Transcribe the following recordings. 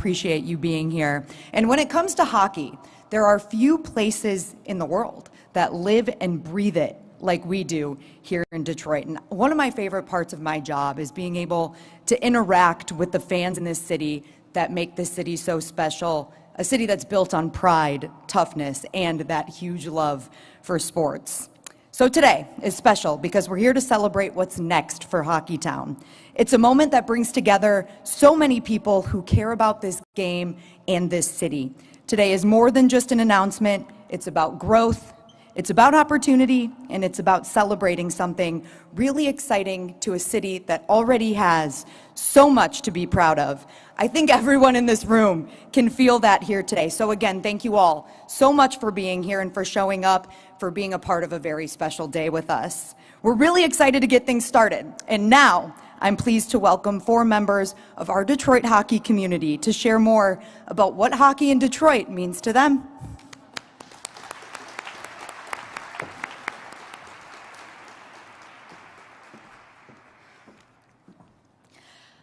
appreciate you being here. And when it comes to hockey, there are few places in the world that live and breathe it like we do here in Detroit. And one of my favorite parts of my job is being able to interact with the fans in this city that make this city so special, a city that's built on pride, toughness, and that huge love for sports. So today is special because we're here to celebrate what's next for Hockeytown. It's a moment that brings together so many people who care about this game and this city. Today is more than just an announcement. It's about growth, it's about opportunity, and it's about celebrating something really exciting to a city that already has so much to be proud of. I think everyone in this room can feel that here today. So again, thank you all so much for being here and for showing up, for being a part of a very special day with us. We're really excited to get things started. And now, I'm pleased to welcome 4 members of our Detroit hockey community to share more about what hockey in Detroit means to them.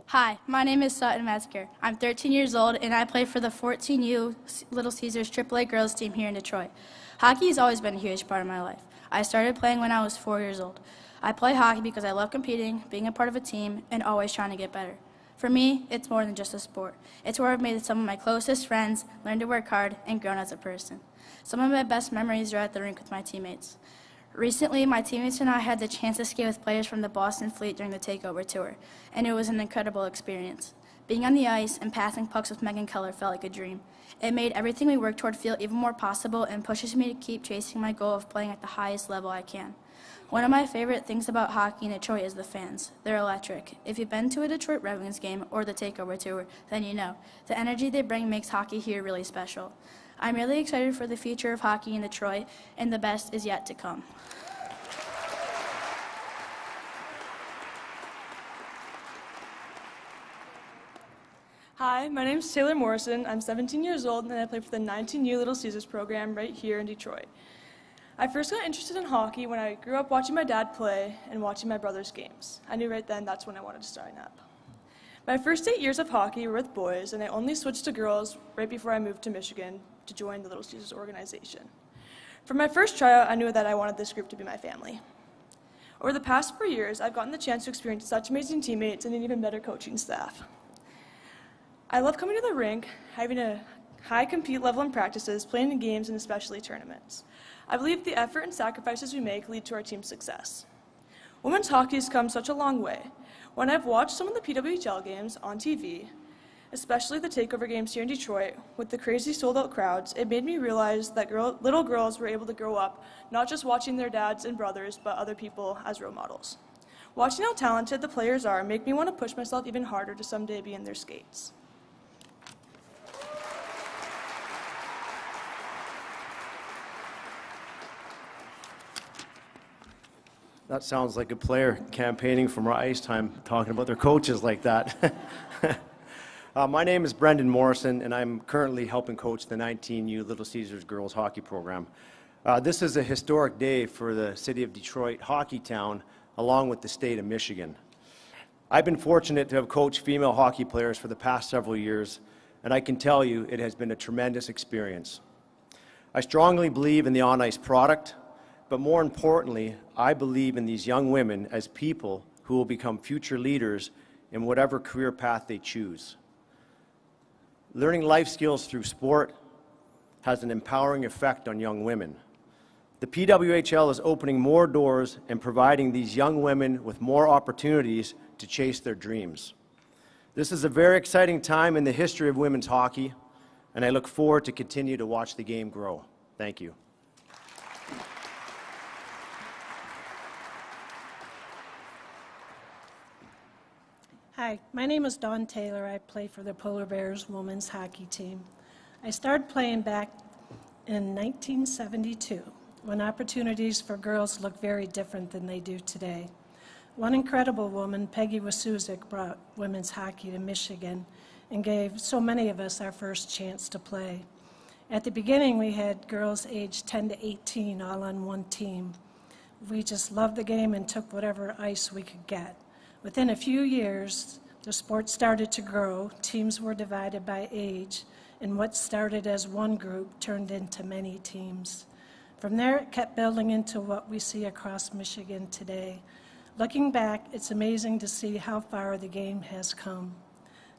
Hi, my name is Sutton Metzger. I'm 13 years old and I play for the 14U Little Caesars AAA girls team here in Detroit. Hockey has always been a huge part of my life. I started playing when I was 4 years old. I play hockey because I love competing, being a part of a team, and always trying to get better. For me, it's more than just a sport. It's where I've made some of my closest friends, learned to work hard, and grown as a person. Some of my best memories are at the rink with my teammates. Recently, my teammates and I had the chance to skate with players from the Boston Fleet during the Takeover Tour, and it was an incredible experience. Being on the ice and passing pucks with Megan Keller felt like a dream. It made everything we worked toward feel even more possible and pushes me to keep chasing my goal of playing at the highest level I can. One of my favorite things about hockey in Detroit is the fans. They're electric. If you've been to a Detroit Red Wings game or the Takeover Tour, then you know. The energy they bring makes hockey here really special. I'm really excited for the future of hockey in Detroit, and the best is yet to come. Hi, my name is Taylor Morrison. I'm 17 years old and I play for the 19U Little Caesars program right here in Detroit. I first got interested in hockey when I grew up watching my dad play and watching my brother's games. I knew right then that's when I wanted to sign up. My first 8 years of hockey were with boys, and I only switched to girls right before I moved to Michigan to join the Little Caesars organization. From my first tryout, I knew that I wanted this group to be my family. Over the past 4 years, I've gotten the chance to experience such amazing teammates and an even better coaching staff. I love coming to the rink, having a high compete level in practices, playing in games, and especially tournaments. I believe the effort and sacrifices we make lead to our team's success. Women's hockey has come such a long way. When I've watched some of the PWHL games on TV, especially the takeover games here in Detroit, with the crazy sold-out crowds, it made me realize that little girls were able to grow up not just watching their dads and brothers, but other people as role models. Watching how talented the players are make me want to push myself even harder to someday be in their skates. That sounds like a player campaigning from ice time, talking about their coaches like that. My name is Brendan Morrison, and I'm currently helping coach the 19U Little Caesars girls hockey program. This is a historic day for the city of Detroit, Hockeytown, along with the state of Michigan. I've been fortunate to have coached female hockey players for the past several years, and I can tell you it has been a tremendous experience. I strongly believe in the on-ice product, but more importantly, I believe in these young women as people who will become future leaders in whatever career path they choose. Learning life skills through sport has an empowering effect on young women. The PWHL is opening more doors and providing these young women with more opportunities to chase their dreams. This is a very exciting time in the history of women's hockey, and I look forward to continue to watch the game grow. Thank you. Hi, my name is Dawn Taylor. I play for the Polar Bears women's hockey team. I started playing back in 1972, when opportunities for girls looked very different than they do today. One incredible woman, Peggy Wasuzik, brought women's hockey to Michigan and gave so many of us our first chance to play. At the beginning, we had girls aged 10 to 18 all on one team. We just loved the game and took whatever ice we could get. Within a few years, The sport started to grow, teams were divided by age, and what started as one group turned into many teams. From there, it kept building into what we see across Michigan today. Looking back, it's amazing to see how far the game has come.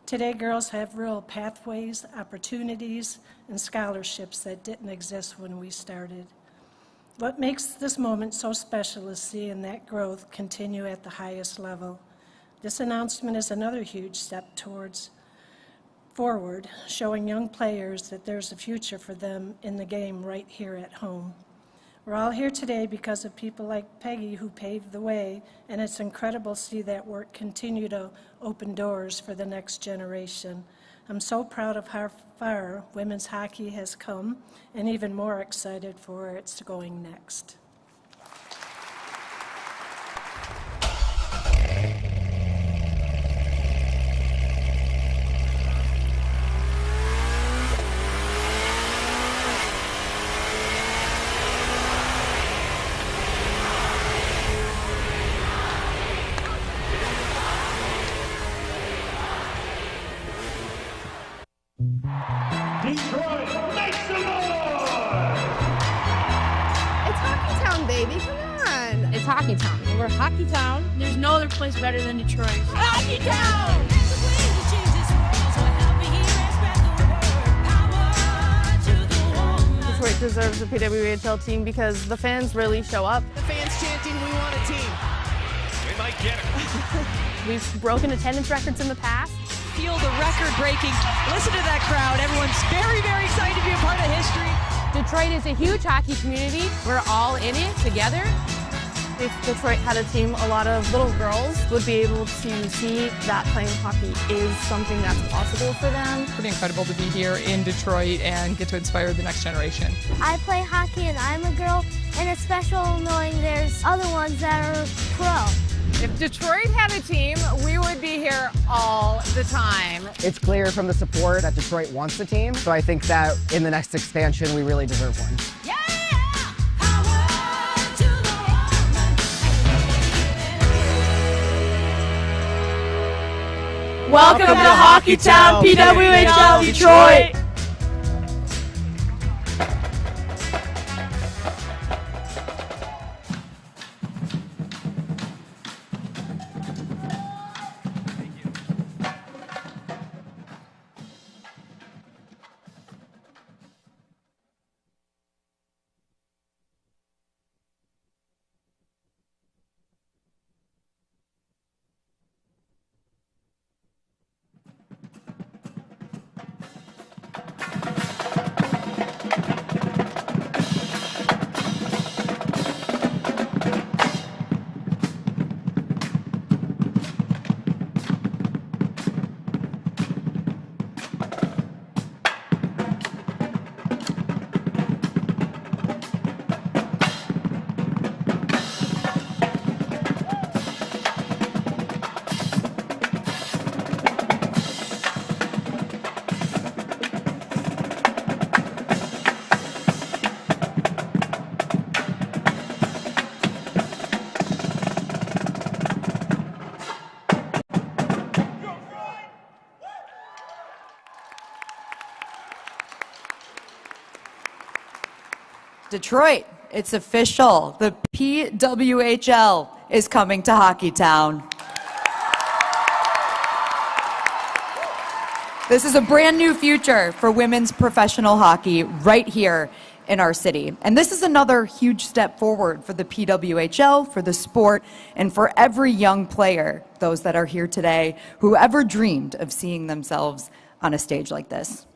Today, girls have real pathways, opportunities, and scholarships that didn't exist when we started. What makes this moment so special is seeing that growth continue at the highest level. This announcement is another huge step forward, showing young players that there's a future for them in the game right here at home. We're all here today because of people like Peggy who paved the way, and it's incredible to see that work continue to open doors for the next generation. I'm so proud of how far women's hockey has come, and even more excited for where it's going next. Detroit, make some noise! It's Hockey Town, baby. Come on. It's Hockey Town. We're Hockey Town. There's no other place better than Detroit. Hockey Town! Detroit deserves a PWHL team because the fans really show up. The fans chanting, we want a team. We might get it. We've broken attendance records in the past. Feel the record breaking. Listen to that crowd. Everyone's very, very excited to be a part of history. Detroit is a huge hockey community. We're all in it together. If Detroit had a team, a lot of little girls would be able to see that playing hockey is something that's possible for them. Pretty incredible to be here in Detroit and get to inspire the next generation. I play hockey and I'm a girl, and it's special knowing there's other ones that are pro. If Detroit had a team, we would be here all the time. It's clear from the support that Detroit wants a team, so I think that in the next expansion, we really deserve one. Yeah! Welcome to Hockey Town, PWHL Detroit. Detroit, it's official. The PWHL is coming to Hockey Town. This is a brand new future for women's professional hockey right here in our city. And this is another huge step forward for the PWHL, for the sport, and for every young player, those that are here today, who ever dreamed of seeing themselves on a stage like this.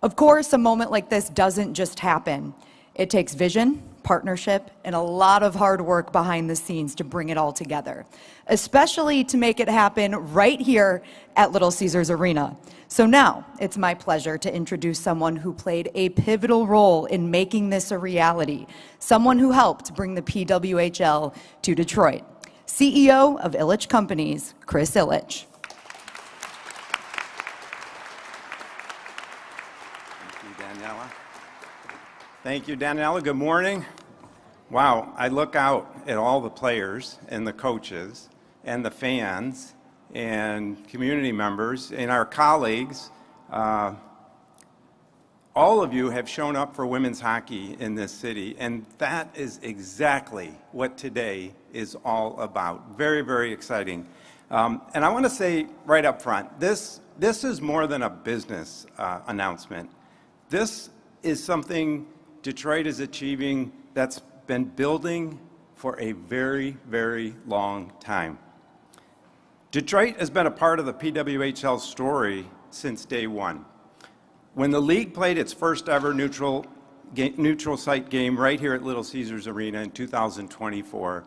Of course, a moment like this doesn't just happen. It takes vision, partnership, and a lot of hard work behind the scenes to bring it all together, especially to make it happen right here at Little Caesars Arena. So now, it's my pleasure to introduce someone who played a pivotal role in making this a reality, someone who helped bring the PWHL to Detroit, CEO of Ilitch Companies, Chris Ilitch. Thank you, Daniela. Good morning. Wow, I look out at all the players and the coaches and the fans and community members and our colleagues, all of you have shown up for women's hockey in this city, and that is exactly what today is all about. Very, very exciting. And I want to say right up front, this is more than a business announcement. This is something Detroit is achieving that's been building for a very, very long time. Detroit has been a part of the PWHL story since day one. When the league played its first ever neutral site game right here at Little Caesars Arena in 2024,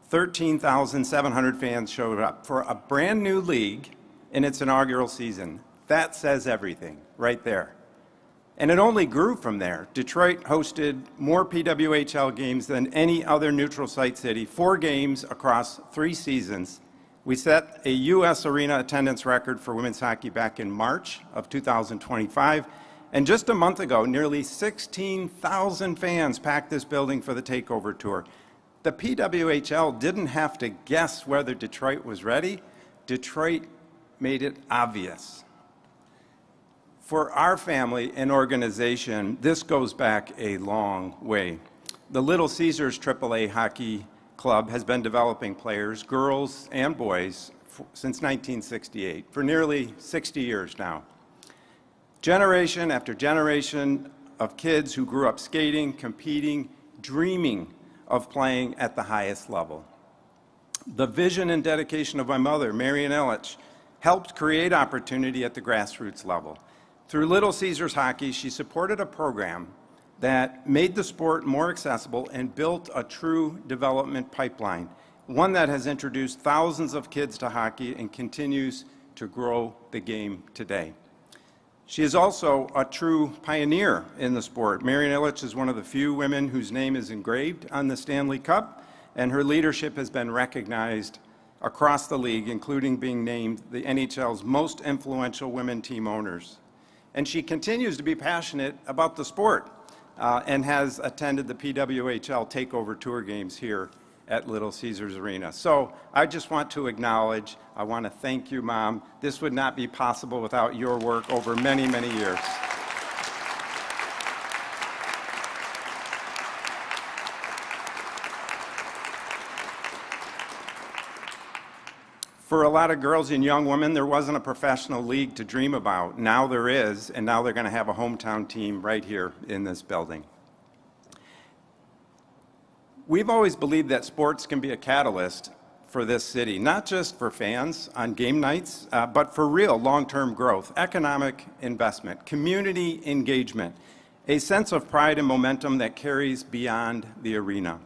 13,700 fans showed up for a brand new league in its inaugural season. That says everything right there. And it only grew from there. Detroit hosted more PWHL games than any other neutral site city, 4 games across 3 seasons. We set a U.S. arena attendance record for women's hockey back in March of 2025. And just a month ago, nearly 16,000 fans packed this building for the takeover tour. The PWHL didn't have to guess whether Detroit was ready. Detroit made it obvious. For our family and organization, this goes back a long way. The Little Caesars AAA Hockey Club has been developing players, girls and boys, since 1968, for nearly 60 years now. Generation after generation of kids who grew up skating, competing, dreaming of playing at the highest level. The vision and dedication of my mother, Marian Illich, helped create opportunity at the grassroots level. Through Little Caesars Hockey, she supported a program that made the sport more accessible and built a true development pipeline, one that has introduced thousands of kids to hockey and continues to grow the game today. She is also a true pioneer in the sport. Marian Illich is one of the few women whose name is engraved on the Stanley Cup, and her leadership has been recognized across the league, including being named the NHL's most influential women team owners. And she continues to be passionate about the sport and has attended the PWHL Takeover Tour games here at Little Caesars Arena. So I just want to acknowledge, I want to thank you, Mom. This would not be possible without your work over many, many years. For a lot of girls and young women, there wasn't a professional league to dream about. Now there is, and now they're going to have a hometown team right here in this building. We've always believed that sports can be a catalyst for this city, not just for fans on game nights, but for real long-term growth, economic investment, community engagement, a sense of pride and momentum that carries beyond the arena.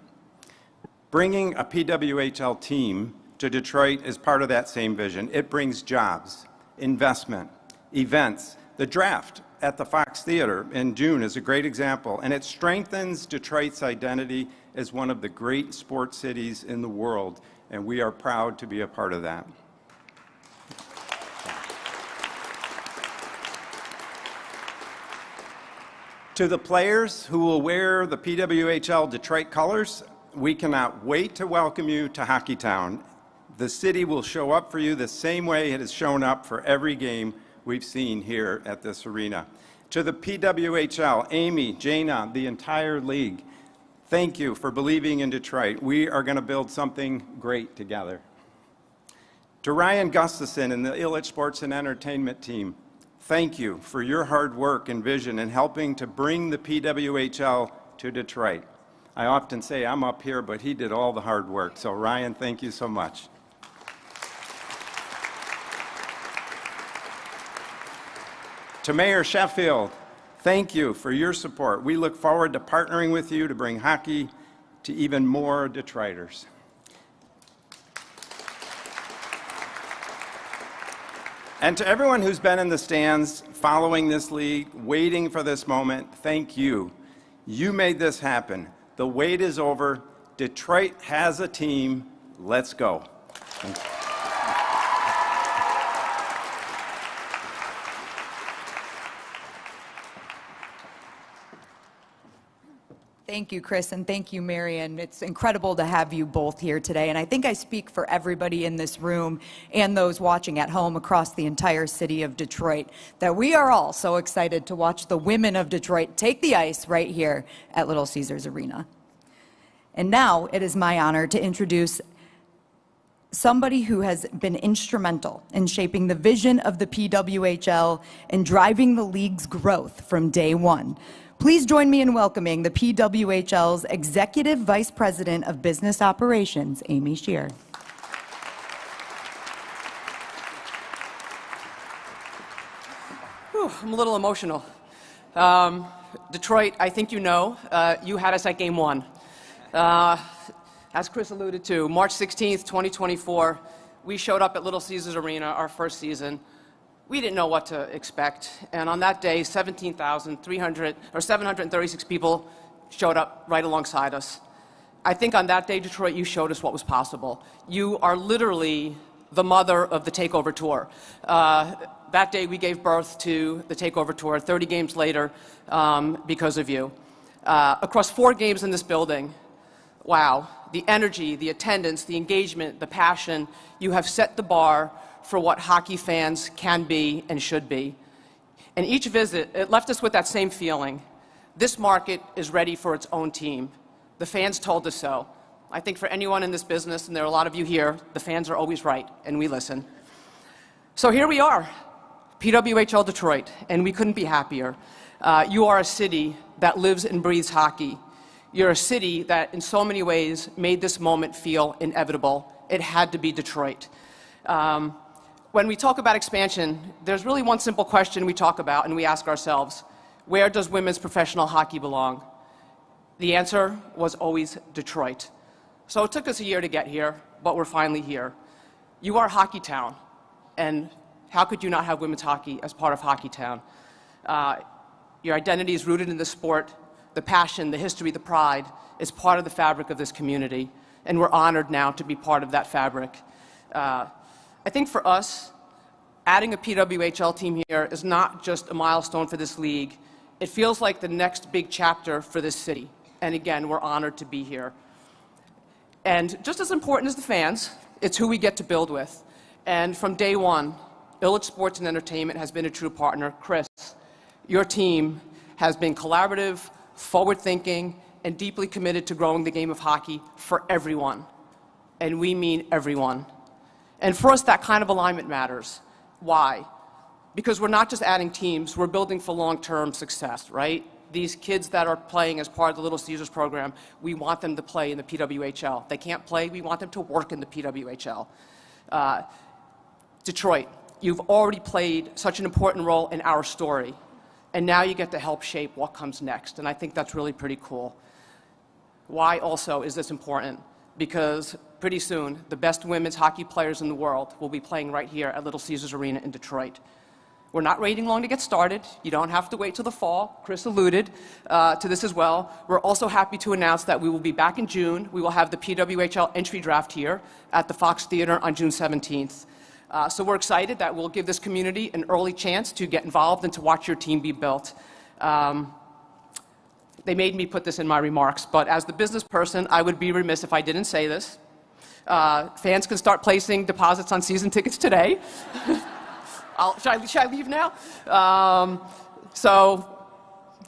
Bringing a PWHL team to Detroit is part of that same vision. It brings jobs, investment, events. The draft at the Fox Theater in June is a great example, and it strengthens Detroit's identity as one of the great sports cities in the world, and we are proud to be a part of that. To the players who will wear the PWHL Detroit colors, we cannot wait to welcome you to Hockeytown. The city will show up for you the same way it has shown up for every game we've seen here at this arena. To the PWHL, Amy, Jana, the entire league, thank you for believing in Detroit. We are going to build something great together. To Ryan Gustafson and the Illich Sports and Entertainment team, thank you for your hard work and vision in helping to bring the PWHL to Detroit. I often say I'm up here, but he did all the hard work. So Ryan, thank you so much. To Mayor Sheffield, thank you for your support. We look forward to partnering with you to bring hockey to even more Detroiters. And to everyone who's been in the stands following this league, waiting for this moment, thank you. You made this happen. The wait is over. Detroit has a team. Let's go. Thank you. Thank you, Chris, and thank you, Marion. It's incredible to have you both here today, and I think I speak for everybody in this room and those watching at home across the entire city of Detroit that we are all so excited to watch the women of Detroit take the ice right here at Little Caesars Arena. And now it is my honor to introduce somebody who has been instrumental in shaping the vision of the PWHL and driving the league's growth from day one. Please join me in welcoming the PWHL's Executive Vice President of Business Operations, Amy Shear. Whew, I'm a little emotional. Detroit, I think you know, you had us at game one. As Chris alluded to, March 16th, 2024, we showed up at Little Caesars Arena our first season. We didn't know what to expect, and on that day, 736 people showed up right alongside us. I think on that day, Detroit, you showed us what was possible. You are literally the mother of the Takeover Tour. That day, we gave birth to the Takeover Tour 30 games later because of you. Across 4 games in this building, wow, the energy, the attendance, the engagement, the passion, you have set the bar for what hockey fans can be and should be. And each visit, it left us with that same feeling. This market is ready for its own team. The fans told us so. I think for anyone in this business, and there are a lot of you here, the fans are always right, and we listen. So here we are, PWHL Detroit, and we couldn't be happier. You are a city that lives and breathes hockey. You're a city that, in so many ways, made this moment feel inevitable. It had to be Detroit. When we talk about expansion, there's really one simple question we talk about and we ask ourselves: where does women's professional hockey belong? The answer was always Detroit. So it took us a year to get here, but we're finally here. You are Hockey Town, and how could you not have women's hockey as part of Hockey Town? Your identity is rooted in the sport. The passion, the history, the pride is part of the fabric of this community, and we're honored now to be part of that fabric. I think for us, adding a PWHL team here is not just a milestone for this league. It feels like the next big chapter for this city. And again, we're honored to be here. And just as important as the fans, it's who we get to build with. And from day one, Illich Sports and Entertainment has been a true partner. Chris, your team has been collaborative, forward-thinking, and deeply committed to growing the game of hockey for everyone. And we mean everyone. And for us, that kind of alignment matters. Why? Because we're not just adding teams, we're building for long-term success, right? These kids that are playing as part of the Little Caesars program, we want them to play in the PWHL. They can't play, we want them to work in the PWHL. Detroit, you've already played such an important role in our story, and now you get to help shape what comes next, and I think that's really pretty cool. Why also is this important? Because pretty soon, the best women's hockey players in the world will be playing right here at Little Caesars Arena in Detroit. We're not waiting long to get started. You don't have to wait till the fall. Chris alluded to this as well. We're also happy to announce that we will be back in June. We will have the PWHL entry draft here at the Fox Theater on June 17th. So we're excited that we'll give this community an early chance to get involved and to watch your team be built. They made me put this in my remarks, but as the business person, I would be remiss if I didn't say this. Fans can start placing deposits on season tickets today. Should I leave now? So,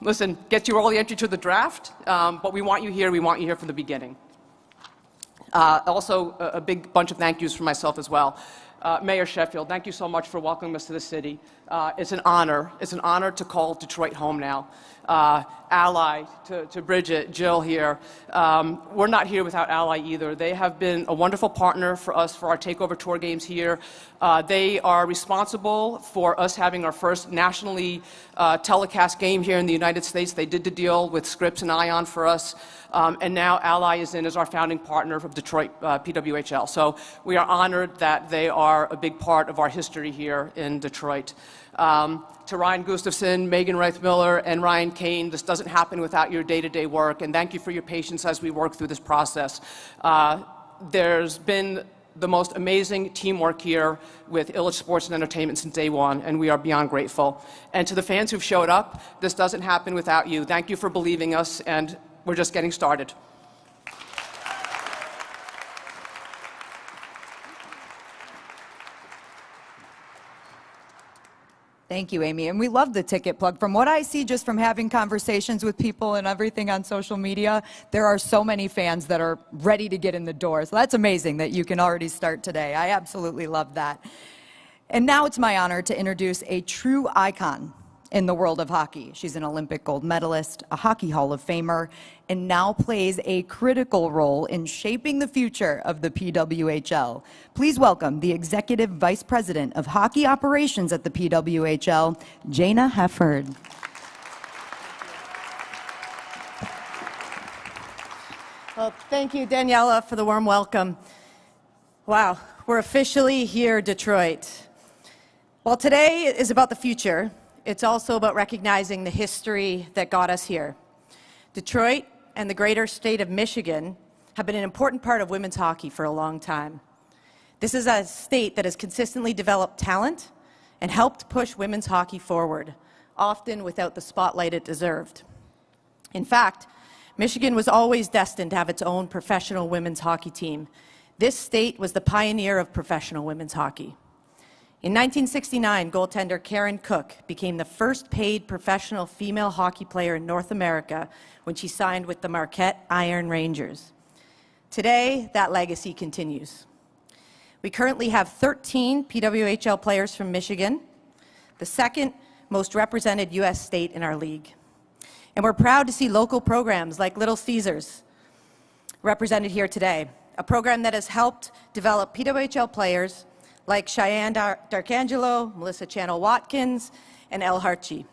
listen, get your early entry to the draft, but we want you here from the beginning. Also, a big bunch of thank yous for myself as well. Mayor Sheffield, thank you so much for welcoming us to the city. It's an honor. It's an honor to call Detroit home now. Ally, to Bridget, Jill here. We're not here without Ally either. They have been a wonderful partner for us for our Takeover Tour games here. They are responsible for us having our first nationally telecast game here in the United States. They did the deal with Scripps and Ion for us. And now Ally is in as our founding partner of Detroit PWHL. So we are honored that they are a big part of our history here in Detroit. To Ryan Gustafson, Megan Reith-Miller, and Ryan Kane, this doesn't happen without your day-to-day work, and thank you for your patience as we work through this process. There's been the most amazing teamwork here with Illich Sports and Entertainment since day one, and we are beyond grateful. And to the fans who've showed up, this doesn't happen without you. Thank you for believing us, and we're just getting started. Thank you, Amy. And we love the ticket plug. From what I see just from having conversations with people and everything on social media, there are so many fans that are ready to get in the door. So that's amazing that you can already start today. I absolutely love that. And now it's my honor to introduce a true icon in the world of hockey. She's an Olympic gold medalist, a Hockey Hall of Famer, and now plays a critical role in shaping the future of the PWHL. Please welcome the Executive Vice President of Hockey Operations at the PWHL, Jana Hefford. Well, thank you, Daniela, for the warm welcome. Wow, we're officially here, Detroit. While today is about the future, it's also about recognizing the history that got us here. Detroit and the greater state of Michigan have been an important part of women's hockey for a long time. This is a state that has consistently developed talent and helped push women's hockey forward, often without the spotlight it deserved. In fact, Michigan was always destined to have its own professional women's hockey team. This state was the pioneer of professional women's hockey. In 1969, goaltender Karen Cook became the first paid professional female hockey player in North America when she signed with the Marquette Iron Rangers. Today, that legacy continues. We currently have 13 PWHL players from Michigan, the second most represented U.S. state in our league. And we're proud to see local programs like Little Caesars represented here today, a program that has helped develop PWHL players like Cheyenne Darkangelo, Melissa Channel-Watkins, and Elle Hartje.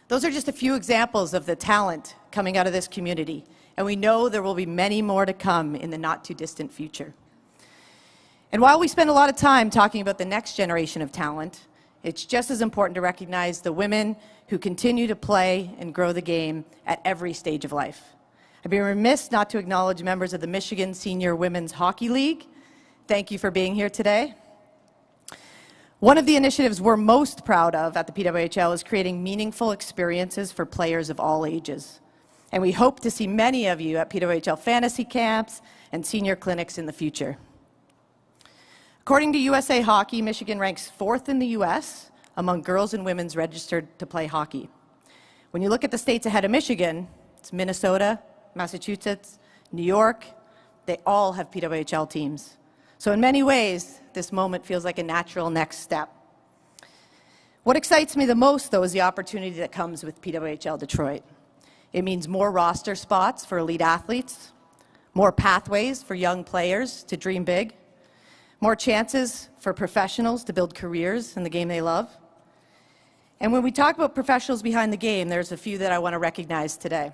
Those are just a few examples of the talent coming out of this community, and we know there will be many more to come in the not-too-distant future. And while we spend a lot of time talking about the next generation of talent, it's just as important to recognize the women who continue to play and grow the game at every stage of life. I'd be remiss not to acknowledge members of the Michigan Senior Women's Hockey League. Thank you for being here today. One of the initiatives we're most proud of at the PWHL is creating meaningful experiences for players of all ages. And we hope to see many of you at PWHL fantasy camps and senior clinics in the future. According to USA Hockey, Michigan ranks 4th in the U.S. among girls and women's registered to play hockey. When you look at the states ahead of Michigan, it's Minnesota, Massachusetts, New York. They all have PWHL teams. So in many ways, this moment feels like a natural next step. What excites me the most, though, is the opportunity that comes with PWHL Detroit. It means more roster spots for elite athletes, more pathways for young players to dream big, more chances for professionals to build careers in the game they love. And when we talk about professionals behind the game, there's a few that I want to recognize today.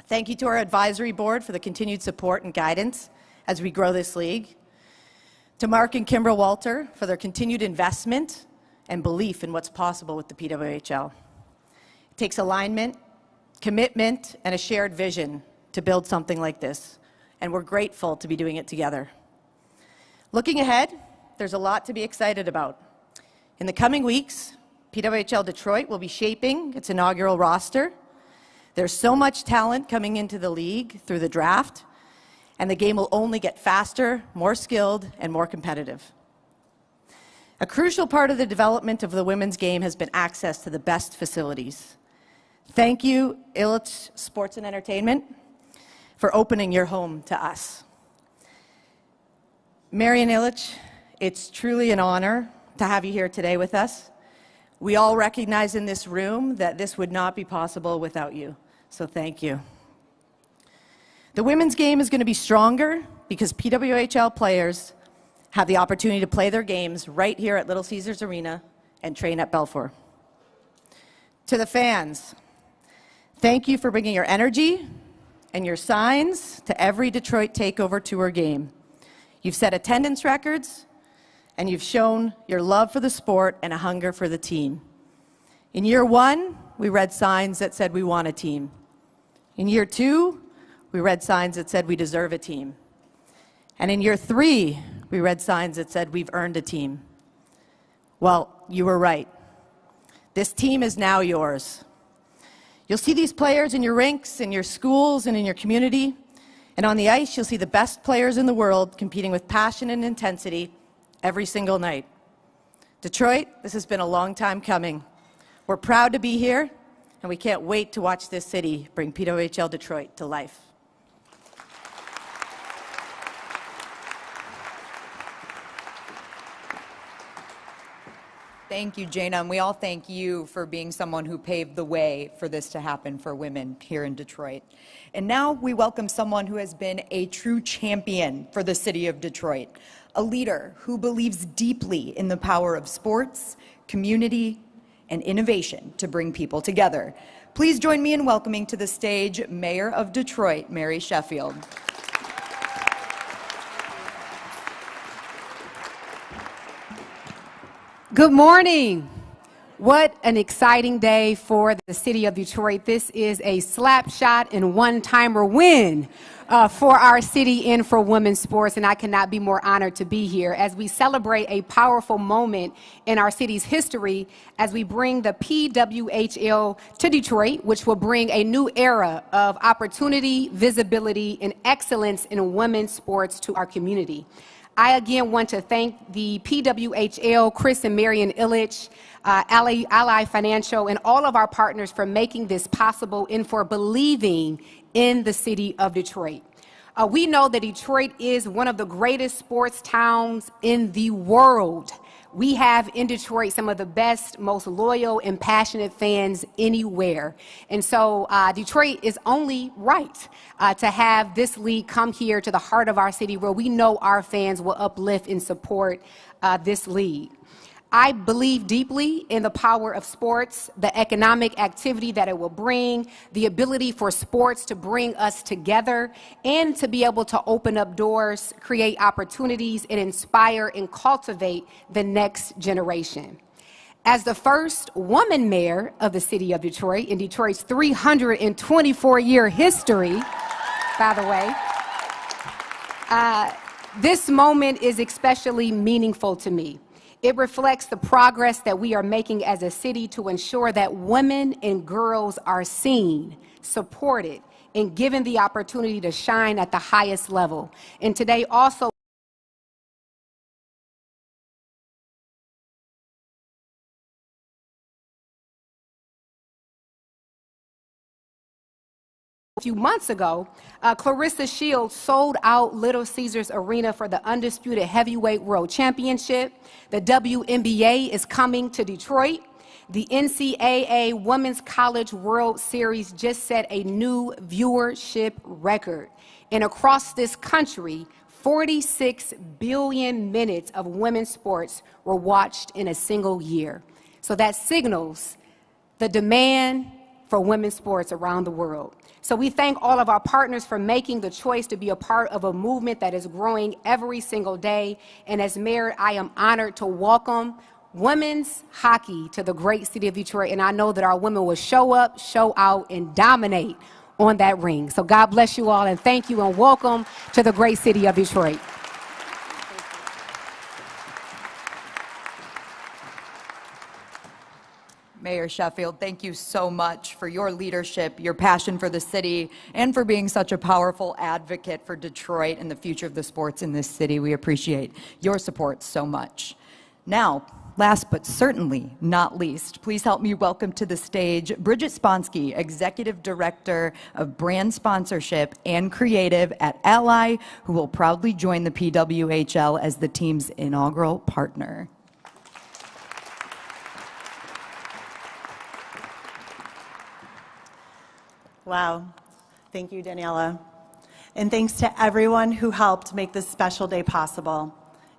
Thank you to our advisory board for the continued support and guidance as we grow this league. To Mark and Kimbra Walter for their continued investment and belief in what's possible with the PWHL. It takes alignment, commitment, and a shared vision to build something like this, and we're grateful to be doing it together. Looking ahead, there's a lot to be excited about. In the coming weeks, PWHL Detroit will be shaping its inaugural roster. There's so much talent coming into the league through the draft, and the game will only get faster, more skilled, and more competitive. A crucial part of the development of the women's game has been access to the best facilities. Thank you, Illich Sports and Entertainment, for opening your home to us. Marian Illich, it's truly an honor to have you here today with us. We all recognize in this room that this would not be possible without you, so thank you. The women's game is going to be stronger because PWHL players have the opportunity to play their games right here at Little Caesars Arena and train at Belfour. To the fans, thank you for bringing your energy and your signs to every Detroit Takeover Tour game. You've set attendance records, and you've shown your love for the sport and a hunger for the team. In year 1, we read signs that said we want a team. In year 2, we read signs that said we deserve a team. And in year 3, we read signs that said we've earned a team. Well, you were right. This team is now yours. You'll see these players in your rinks, in your schools, and in your community. And on the ice, you'll see the best players in the world competing with passion and intensity every single night. Detroit, this has been a long time coming. We're proud to be here, and we can't wait to watch this city bring PWHL Detroit to life. Thank you, Jana, and we all thank you for being someone who paved the way for this to happen for women here in Detroit. And now we welcome someone who has been a true champion for the city of Detroit, a leader who believes deeply in the power of sports, community, and innovation to bring people together. Please join me in welcoming to the stage Mayor of Detroit, Mary Sheffield. Good morning. What an exciting day for the city of Detroit. This is a slap shot and one-timer win for our city and for women's sports, and I cannot be more honored to be here as we celebrate a powerful moment in our city's history as we bring the PWHL to Detroit, which will bring a new era of opportunity, visibility, and excellence in women's sports to our community. I again want to thank the PWHL, Chris and Marion Illich, Ally Financial, and all of our partners for making this possible and for believing in the city of Detroit. We know that Detroit is one of the greatest sports towns in the world. We have in Detroit some of the best, most loyal and passionate fans anywhere. And so Detroit is only right to have this league come here to the heart of our city where we know our fans will uplift and support this league. I believe deeply in the power of sports, the economic activity that it will bring, the ability for sports to bring us together, and to be able to open up doors, create opportunities, and inspire and cultivate the next generation. As the first woman mayor of the city of Detroit in Detroit's 324-year history, by the way, this moment is especially meaningful to me. It reflects the progress that we are making as a city to ensure that women and girls are seen, supported, and given the opportunity to shine at the highest level. And today also a few months ago, Clarissa Shields sold out Little Caesars Arena for the undisputed heavyweight world championship. The WNBA is coming to Detroit. The NCAA Women's College World Series just set a new viewership record. And across this country, 46 billion minutes of women's sports were watched in a single year. So that signals the demand for women's sports around the world. So we thank all of our partners for making the choice to be a part of a movement that is growing every single day. And as mayor, I am honored to welcome women's hockey to the great city of Detroit. And I know that our women will show up, show out, and dominate on that ring. So God bless you all, and thank you, and welcome to the great city of Detroit. Mayor Sheffield, thank you so much for your leadership, your passion for the city, and for being such a powerful advocate for Detroit and the future of the sports in this city. We appreciate your support so much. Now, last but certainly not least, please help me welcome to the stage Bridget Sponsky, Executive Director of Brand Sponsorship and Creative at Ally, who will proudly join the PWHL as the team's inaugural partner. Wow. Thank you, Daniela. And thanks to everyone who helped make this special day possible.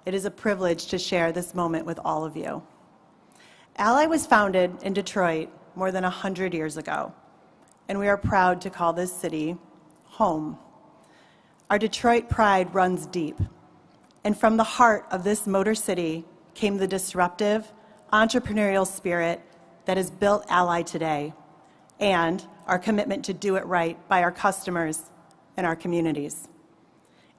It is a privilege to share this moment with all of you. Ally was founded in Detroit more than 100 years ago, and we are proud to call this city home. Our Detroit pride runs deep, and from the heart of this motor city came the disruptive, entrepreneurial spirit that has built Ally today, and our commitment to do it right by our customers and our communities.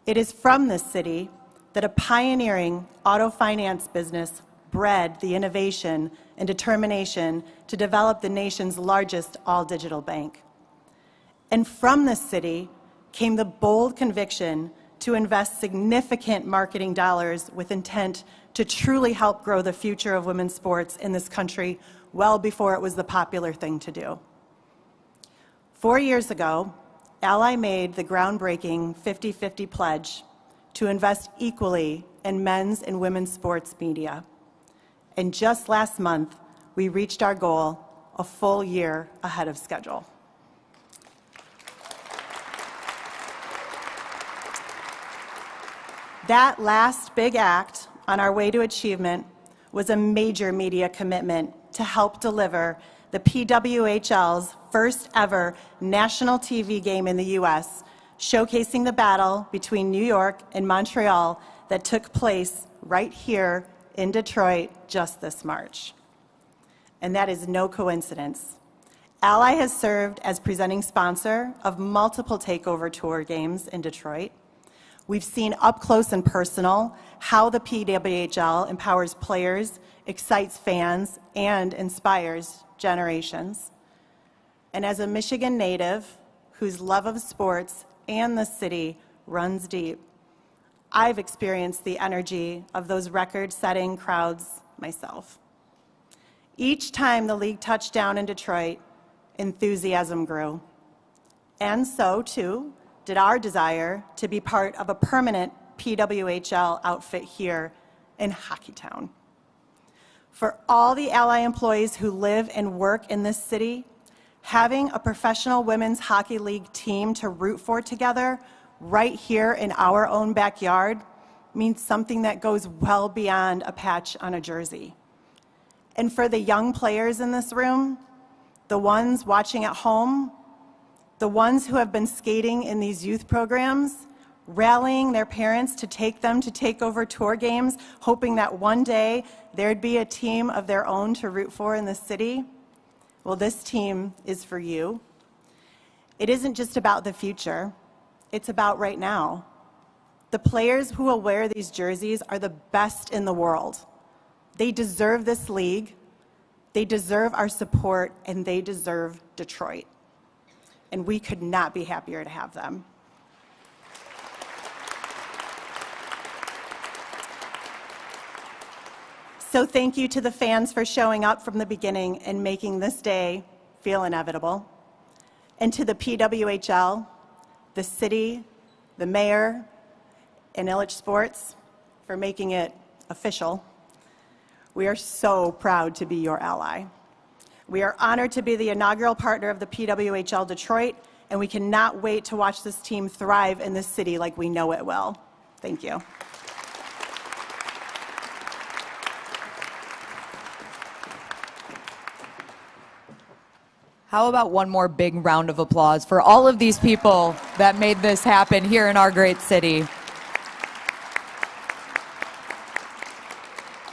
It is from this city that a pioneering auto finance business bred the innovation and determination to develop the nation's largest all-digital bank. And from this city came the bold conviction to invest significant marketing dollars with intent to truly help grow the future of women's sports in this country well before it was the popular thing to do. 4 years ago, Ally made the groundbreaking 50-50 pledge to invest equally in men's and women's sports media. And just last month, we reached our goal a full year ahead of schedule. That last big act on our way to achievement was a major media commitment to help deliver the PWHL's first ever national TV game in the U.S., showcasing the battle between New York and Montreal that took place right here in Detroit just this March. And that is no coincidence. Ally has served as presenting sponsor of multiple takeover tour games in Detroit. We've seen up close and personal how the PWHL empowers players, excites fans, and inspires generations. And as a Michigan native whose love of sports and the city runs deep, I've experienced the energy of those record-setting crowds myself. Each time the league touched down in Detroit, enthusiasm grew. And so, too, did our desire to be part of a permanent PWHL outfit here in Hockeytown. For all the Ally employees who live and work in this city, having a professional women's hockey league team to root for together right here in our own backyard means something that goes well beyond a patch on a jersey. And for the young players in this room, the ones watching at home, the ones who have been skating in these youth programs, rallying their parents to take them to takeover tour games, hoping that one day there'd be a team of their own to root for in the city, well, this team is for you. It isn't just about the future, it's about right now. The players who will wear these jerseys are the best in the world. They deserve this league, they deserve our support, and they deserve Detroit. And we could not be happier to have them. So thank you to the fans for showing up from the beginning and making this day feel inevitable. And to the PWHL, the city, the mayor, and Illich Sports for making it official. We are so proud to be your ally. We are honored to be the inaugural partner of the PWHL Detroit, and we cannot wait to watch this team thrive in this city like we know it will. Thank you. How about one more big round of applause for all of these people that made this happen here in our great city?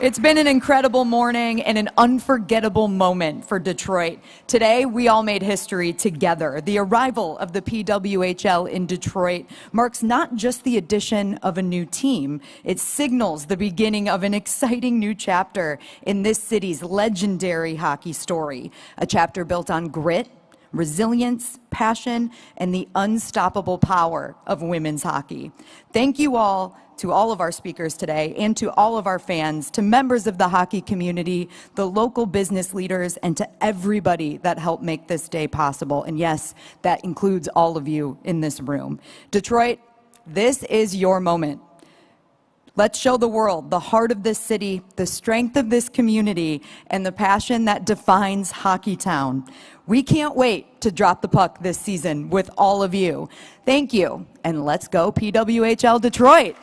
It's been an incredible morning and an unforgettable moment for Detroit. Today, we all made history together. The arrival of the PWHL in Detroit marks not just the addition of a new team, it signals the beginning of an exciting new chapter in this city's legendary hockey story. A chapter built on grit, resilience, passion, and the unstoppable power of women's hockey. Thank you all to all of our speakers today and to all of our fans, to members of the hockey community, the local business leaders, and to everybody that helped make this day possible. And yes, that includes all of you in this room. Detroit, this is your moment. Let's show the world the heart of this city, the strength of this community, and the passion that defines Hockeytown. We can't wait to drop the puck this season with all of you. Thank you, and let's go PWHL Detroit.